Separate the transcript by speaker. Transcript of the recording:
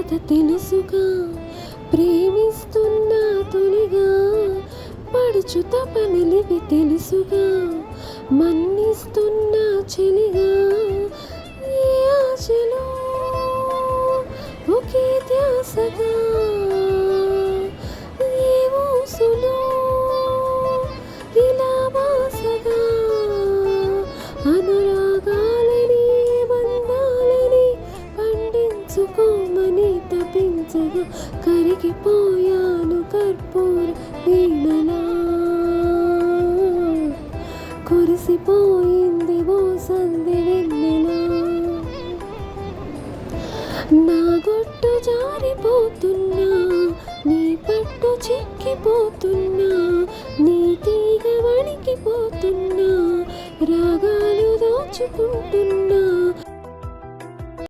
Speaker 1: కథ తెలుసుగా, ప్రేమిస్తున్నా తొలిగా, పడుచు తపనలివి తెలుసుగా, మన్నిస్తున్నా చెలిగా. ఏ ఆశలో ఒకే ధ్యాసగా, ఏ ఊసులో ఇలా వాసగా, అనురాగాలని బంధాలని పండించుకోమని తపించగా, కరిగిపోయాను కర్పూర వీణలా. కురిసిపోయింది ఓ సంధి వెన్నెలా. నా గుట్టు జారిపోతున్నా, నీ పట్టు చిక్కిపోతున్నా, నీ తీగ వణికిపోతున్నా, రాగాలు దోచుకుంటున్నా.